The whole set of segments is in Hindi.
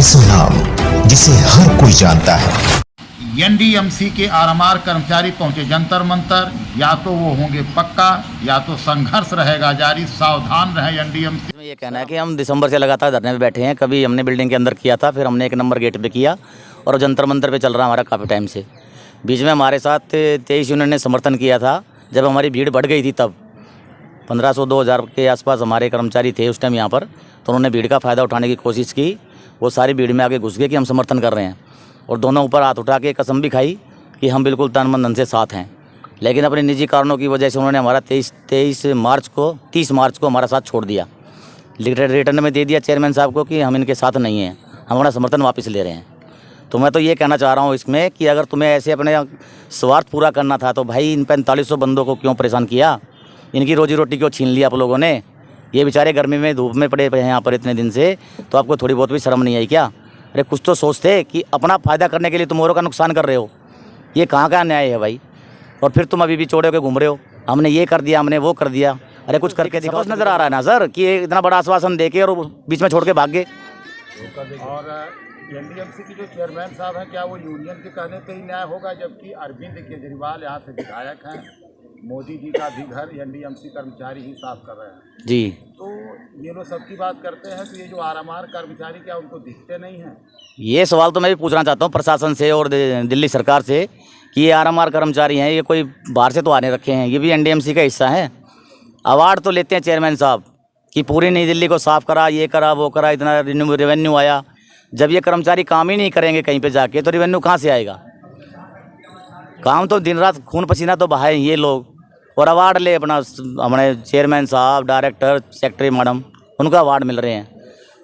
ऐसा नाम जिसे हर कोई जानता है। एनडीएमसी के आरएमआर कर्मचारी पहुंचे जंतर मंतर, या तो वो होंगे पक्का या तो संघर्ष रहेगा जारी। सावधान रहे एनडीएमसी। ये कहना है कि हम दिसंबर से लगातार धरने पे बैठे हैं। कभी हमने बिल्डिंग के अंदर किया था, फिर हमने 1 नंबर गेट पे किया और जंतर मंतर पे चल रहा है हमारा काफ़ी टाइम से। बीच में हमारे साथ 23 यूनियन ने समर्थन किया था जब हमारी भीड़ बढ़ गई थी, तब 1500-2000 के आसपास हमारे कर्मचारी थे उस टाइम यहाँ पर। तो उन्होंने भीड़ का फ़ायदा उठाने की कोशिश की। वो सारी भीड़ में आगे घुस गए कि हम समर्थन कर रहे हैं और दोनों ऊपर हाथ उठा के कसम भी खाई कि हम बिल्कुल तन मन धन से साथ हैं। लेकिन अपने निजी कारणों की वजह से उन्होंने हमारा 30 मार्च को हमारा साथ छोड़ दिया। रिटर्न में दे दिया चेयरमैन साहब को कि हम इनके साथ नहीं हैं, हम हमारा समर्थन वापस ले रहे हैं। तो मैं तो ये कहना चाह रहा हूँ इसमें कि अगर तुम्हें ऐसे अपने स्वार्थ पूरा करना था तो भाई इन 4500 बंदों को क्यों परेशान किया, इनकी रोजी रोटी क्यों छीन लिया आप लोगों ने। ये बेचारे गर्मी में धूप में पड़े हैं यहाँ पर इतने दिन से, तो आपको थोड़ी बहुत भी शर्म नहीं आई क्या? अरे कुछ तो सोचते कि अपना फ़ायदा करने के लिए तुम औरों का नुकसान कर रहे हो। ये कहाँ का न्याय है भाई? और फिर तुम अभी भी चौड़े होकर घूम रहे हो, हमने ये कर दिया, हमने वो कर दिया। अरे कुछ करके दिखाओ। नज़र आ रहा है ना सर कि ये इतना बड़ा आश्वासन देके और बीच में छोड़ के भाग गए। और एनडीएमसी की जो चेयरमैन साहब हैं, क्या वो यूनियन के कहने पे ही न्याय होगा? जबकि अरविंद केजरीवाल यहाँ से विधायक हैं, मोदी जी का भी घर एनडीएमसी कर्मचारी ही साफ कर रहे हैं जी। तो ये लोग सबकी बात करते हैं, तो ये जो आरएमआर कर्मचारी क्या उनको दिखते नहीं हैं? ये सवाल तो मैं भी पूछना चाहता हूँ प्रशासन से और दिल्ली सरकार से कि ये आरएमआर कर्मचारी हैं, ये कोई बाहर से तो आने रखे हैं, ये भी एनडीएमसी का हिस्सा है। अवार्ड तो लेते हैं चेयरमैन साहब कि पूरी नई दिल्ली को साफ करा, ये करा, वो करा, इतना रेवेन्यू आया। जब ये कर्मचारी काम ही नहीं करेंगे कहीं पे जाके तो रेवेन्यू कहाँ से आएगा? काम तो दिन रात खून पसीना तो बहाए ये लोग, और अवार्ड ले अपना हमारे चेयरमैन साहब, डायरेक्टर, सेक्रेटरी मैडम, उनको अवार्ड मिल रहे हैं।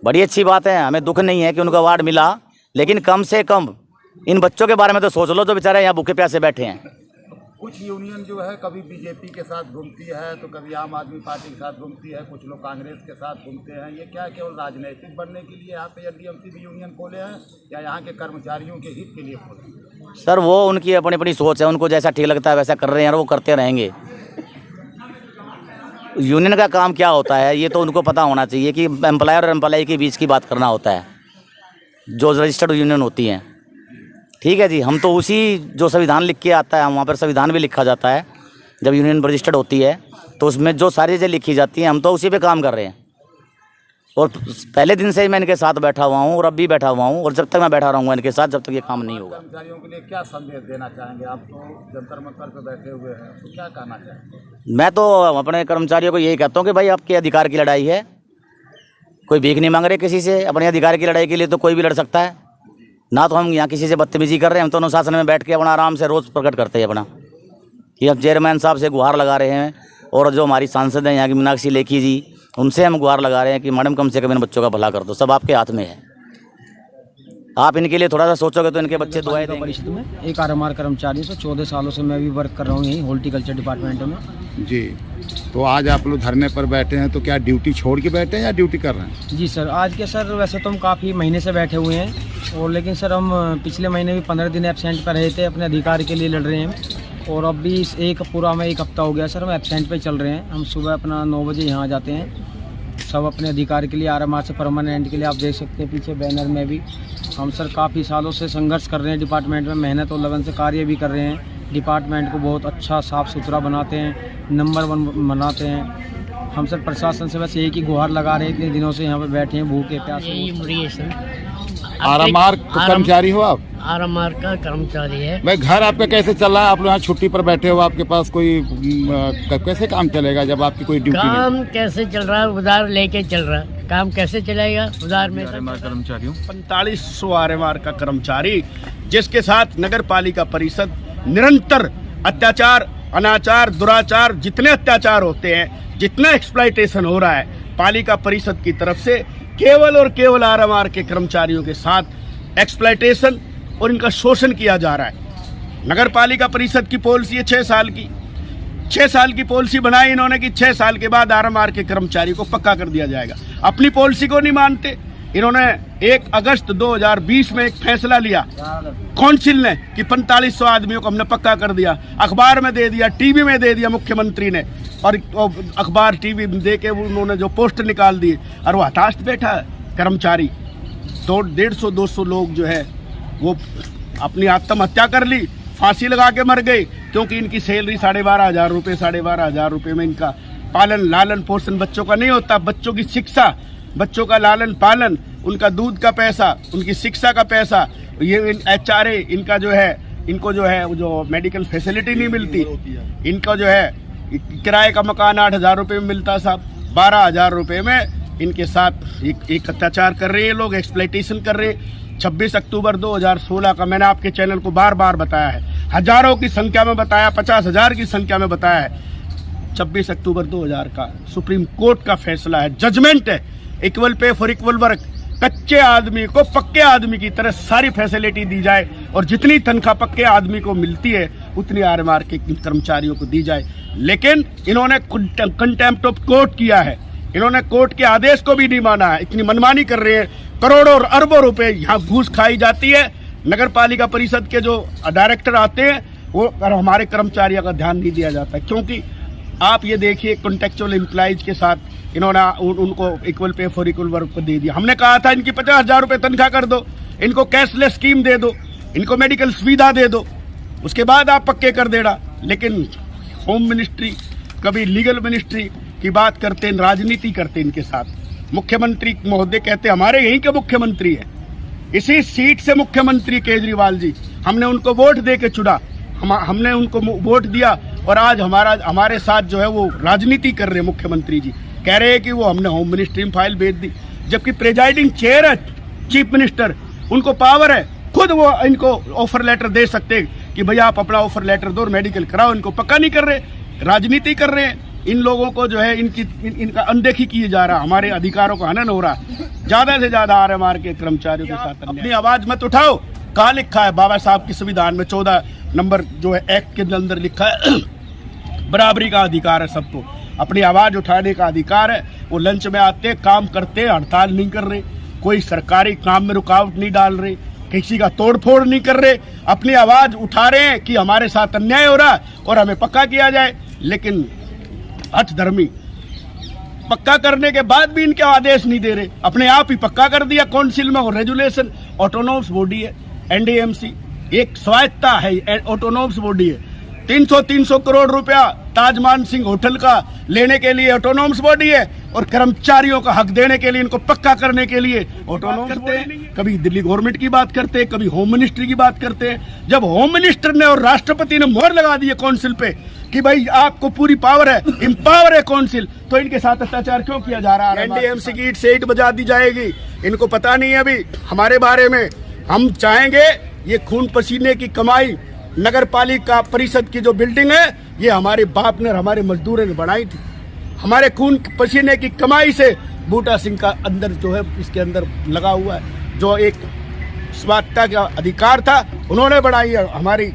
बड़ी अच्छी बात है, हमें दुख नहीं है कि उनको अवार्ड मिला, लेकिन कम से कम इन बच्चों के बारे में तो सोच लो जो बेचारे यहाँ भूखे प्यासे बैठे हैं। कुछ यूनियन जो है कभी बीजेपी के साथ घूमती है तो कभी आम आदमी पार्टी के साथ घूमती है, कुछ लोग कांग्रेस के साथ घूमते हैं। ये क्या केवल राजनीतिक बनने के लिए यहाँ पे एनडीएमसी भी यूनियन खोले हैं या यहाँ के कर्मचारियों के हित के लिए खोले? सर वो उनकी अपनी अपनी सोच है, उनको जैसा ठीक लगता है वैसा कर रहे हैं और वो करते रहेंगे। यूनियन का काम क्या होता है ये तो उनको पता होना चाहिए कि एम्प्लॉयर और एम्प्लॉय के बीच की बात करना होता है, जो रजिस्टर्ड यूनियन होती हैं। ठीक है जी, हम तो उसी जो संविधान लिख के आता है, वहाँ पर संविधान भी लिखा जाता है। जब यूनियन रजिस्टर्ड होती है तो उसमें जो सारी चीज़ें लिखी जाती हैं हम तो उसी पे काम कर रहे हैं। और पहले दिन से ही मैं इनके साथ बैठा हुआ हूँ और अब भी बैठा हुआ हूँ और जब तक मैं बैठा रहूँगा इनके साथ जब तक ये काम नहीं होगा। कर्मचारियों के लिए क्या संदेश देना चाहेंगे? आप तो जंतर मंतर पे बैठे हुए हैं, तो क्या कहना चाहेंगे? मैं तो अपने कर्मचारियों को यही कहता हूँ कि भाई आपके अधिकार की लड़ाई है, कोई भीख नहीं मांग रहे किसी से। अपने अधिकार की लड़ाई के लिए तो कोई भी लड़ सकता है ना। तो हम यहाँ किसी से बदतमीजी कर रहे हैं, हम तो अनुशासन में बैठ के अपना आराम से रोज़ प्रकट करते हैं अपना कि हम चेयरमैन साहब से गुहार लगा रहे हैं। और जो हमारी सांसद हैं यहाँ की मीनाक्षी लेखी जी, उनसे हम गुहार लगा रहे हैं कि मैडम कम से कम इन बच्चों का भला कर दो, सब आपके हाथ में है। आप इनके लिए थोड़ा सा सोचोगे तो इनके बच्चे दुआएं देंगे। परिषद में एक आरएमआर कर्मचारी से 14 सालों से मैं भी वर्क कर रहा हूँ यहीं हॉर्टिकल्चर डिपार्टमेंट में जी। तो आज आप लोग धरने पर बैठे हैं, तो क्या ड्यूटी छोड़ के बैठे हैं या ड्यूटी कर रहे हैं? जी सर, आज के सर वैसे तो हम काफ़ी महीने से बैठे हुए हैं, और लेकिन सर हम पिछले महीने भी 15 दिन एब्सेंट पर रहे थे, अपने अधिकार के लिए लड़ रहे हैं। और अब भी एक हफ्ता हो गया सर हम एब्सेंट पे चल रहे हैं। हम सुबह अपना 9 बजे यहाँ जाते हैं, सब अपने अधिकार के लिए, आरएमआर से परमानेंट के लिए। आप देख सकते हैं पीछे बैनर में भी हम सर काफ़ी सालों से संघर्ष कर रहे हैं डिपार्टमेंट में, मेहनत और लगन से कार्य भी कर रहे हैं। डिपार्टमेंट को बहुत अच्छा साफ़ सुथरा बनाते हैं, नंबर 1 बनाते हैं। हम सर प्रशासन से बस एक ही गुहार लगा रहे हैं, इतने दिनों से यहाँ पे बैठे हैं भूखे प्यासे। आरएमआर कर्मचारी हो आप? आरएमआर का कर्मचारी है। भाई घर आपका कैसे चल रहा है? आप लोग यहाँ छुट्टी पर बैठे हो, आपके पास कोई कैसे काम चलेगा जब आपकी कोई ड्यूटी नहीं? काम कैसे चल रहा है? उधार लेके चल रहा है, काम कैसे चलेगा उधार में? आरएमआर कर्मचारियों 4500 आरएमआर का कर्मचारी, जिसके साथ नगर पालिका परिषद निरंतर अत्याचार, अनाचार, दुराचार, जितने अत्याचार होते हैं, जितना एक्सप्लॉइटेशन हो रहा है पालिका परिषद की तरफ से, केवल और केवल आरएमआर के कर्मचारियों के साथ एक्सप्लॉइटेशन और इनका शोषण किया जा रहा है। नगर पालिका परिषद की पॉलिसी है 6 साल की। 6 साल की पॉलिसी बनाई इन्होंने कि 6 साल के बाद आरएमआर के कर्मचारी को पक्का कर दिया जाएगा। अपनी पॉलिसी को नहीं मानते। इन्होंने 1 अगस्त 2020 में एक फैसला लिया काउंसिल ने कि 4500 आदमियों को हमने पक्का कर दिया। अखबार में दे दिया, टीवी में दे दिया मुख्यमंत्री ने, और अखबार टीवी में दे के उन्होंने जो पोस्टर निकाल दिए, और वो हताश बैठा है कर्मचारी। 150-200 लोग जो है वो अपनी आत्महत्या कर ली, फांसी लगा के मर गए, क्योंकि इनकी सैलरी 12,500 रुपये, 12,500 रुपये में इनका पालन लालन पोषण बच्चों का नहीं होता। बच्चों की शिक्षा, बच्चों का लालन पालन, उनका दूध का पैसा, उनकी शिक्षा का पैसा, ये HRA इनका जो है, इनको जो है जो मेडिकल फैसिलिटी नहीं मिलती। इनका जो है किराए का मकान 8,000 रुपये में मिलता साहब, 12,000 रुपये में इनके साथ एक अत्याचार कर रहे हैं लोग, एक्सप्लॉइटेशन कर रहे हैं। 26 अक्टूबर 2016 का मैंने आपके चैनल को बार बार बताया है, हजारों की संख्या में बताया, 50,000 की संख्या में बताया है। 26 अक्टूबर 2000 का सुप्रीम कोर्ट का फैसला है, जजमेंट है, equal pay for equal work. कच्चे आदमी को पक्के आदमी की तरह सारी फैसिलिटी दी जाए और जितनी तनख्वाह पक्के आदमी को मिलती है उतनी RMR के कर्मचारियों को दी जाए। लेकिन इन्होंने कंटेम्प्ट ऑफ कोर्ट किया है, इन्होंने कोर्ट के आदेश को भी नहीं माना है, इतनी मनमानी कर रहे हैं। करोड़ों और अरबों रुपए यहाँ घूस खाई जाती है। नगर पालिका परिषद के जो डायरेक्टर आते हैं वो हमारे कर्मचारियों का ध्यान नहीं दिया जाता, क्योंकि आप ये देखिए कॉन्ट्रेक्चुअल एम्प्लॉइज के साथ इन्होंने उनको equal pay for equal work को दे दिया। हमने कहा था इनकी 50,000 रुपये तनख्वाह कर दो, इनको कैशलेस स्कीम दे दो, इनको मेडिकल सुविधा दे दो, उसके बाद आप पक्के कर देना। लेकिन होम मिनिस्ट्री, कभी लीगल मिनिस्ट्री की बात करते हैं, राजनीति करते हैं इनके साथ। मुख्यमंत्री महोदय कहते हमारे यहीं के मुख्यमंत्री है, इसी सीट से मुख्यमंत्री केजरीवाल जी, हमने उनको वोट दे के चुना, हमने उनको वोट दिया और आज हमारे साथ जो है वो राजनीति कर रहे हैं। मुख्यमंत्री जी कह रहे हैं कि वो हमने होम मिनिस्ट्री में फाइल भेज दी, जबकि प्रेजाइडिंग चेयर है चीफ मिनिस्टर, उनको पावर है, खुद वो इनको ऑफर लेटर दे सकते हैं कि भैया आप अपना ऑफर लेटर दो और मेडिकल कराओ। इनको पक्का नहीं कर रहे, राजनीति कर रहे हैं। इन लोगों को जो है इनका अनदेखी किए जा रहा है, हमारे अधिकारों का हनन हो रहा है। ज्यादा से ज्यादा RMR के कर्मचारियों के साथ अपनी आवाज मत उठाओ। कहाँ लिखा है बाबा साहब के संविधान में 14 नंबर जो है एक्ट के अंदर लिखा है बराबरी का अधिकार है, सबको अपनी आवाज उठाने का अधिकार है। वो लंच में आते, काम करते, हड़ताल नहीं कर रहे, कोई सरकारी काम में रुकावट नहीं डाल रहे, किसी का तोड़फोड़ नहीं कर रहे, अपनी आवाज उठा रहे हैं कि हमारे साथ अन्याय हो रहा है और हमें पक्का किया जाए। लेकिन हठधर्मी पक्का करने के बाद भी इनके आदेश नहीं दे रहे, अपने आप ही पक्का कर दिया। काउंसिल में रेजुलेशन, ऑटोनोमस बॉडी है NDMC, एक स्वायत्ता है, ऑटोनोमस बॉडी है। 300 करोड़ रुपया ताजमान सिंह होटल का लेने के लिए ऑटोनोमस बॉडी है और कर्मचारियों का हक देने के लिए, इनको पक्का करने के लिए ऑटोनोमस करते हैं। कभी दिल्ली गवर्नमेंट की बात करते हैं, कभी होम मिनिस्ट्री की बात करते हैं। जब होम मिनिस्टर ने और राष्ट्रपति ने मोहर लगा दी है काउंसिल पे कि भाई आपको पूरी पावर है, एम्पावर है काउंसिल, तो इनके साथ अत्याचार क्यों किया जा रहा है? NDMC की ईट से ईट बजा दी जाएगी। इनको पता नहीं है अभी हमारे बारे में। हम चाहेंगे ये खून पसीने की कमाई, नगर पालिका परिषद की जो बिल्डिंग है ये हमारे बाप ने और हमारे मजदूरों ने बनाई थी। हमारे खून पसीने की कमाई से बूटा सिंह का अंदर जो है इसके अंदर लगा हुआ है, जो एक स्वायत्ता का अधिकार था, उन्होंने बनाई है हमारी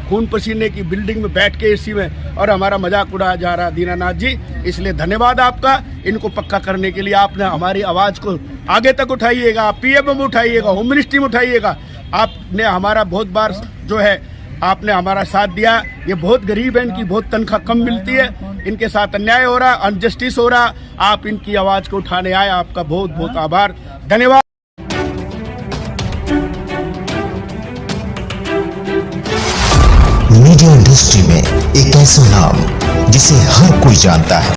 खून पसीने की बिल्डिंग में बैठ के AC में, और हमारा मजाक उड़ाया जा रहा दीनानाथ जी। इसलिए धन्यवाद आपका, इनको पक्का करने के लिए आपने हमारी आवाज को आगे तक उठाइएगा, PM में उठाइएगा, होम मिनिस्ट्री में उठाइएगा। आपने हमारा बहुत बार जो है आपने हमारा साथ दिया। ये बहुत गरीब है, इनकी बहुत तनख्वाह कम मिलती है, इनके साथ अन्याय हो रहा, अनजस्टिस हो रहा, आप इनकी आवाज को उठाने आए, आपका बहुत बहुत आभार, धन्यवाद। मीडिया इंडस्ट्री में एक ऐसा नाम जिसे हर कोई जानता है,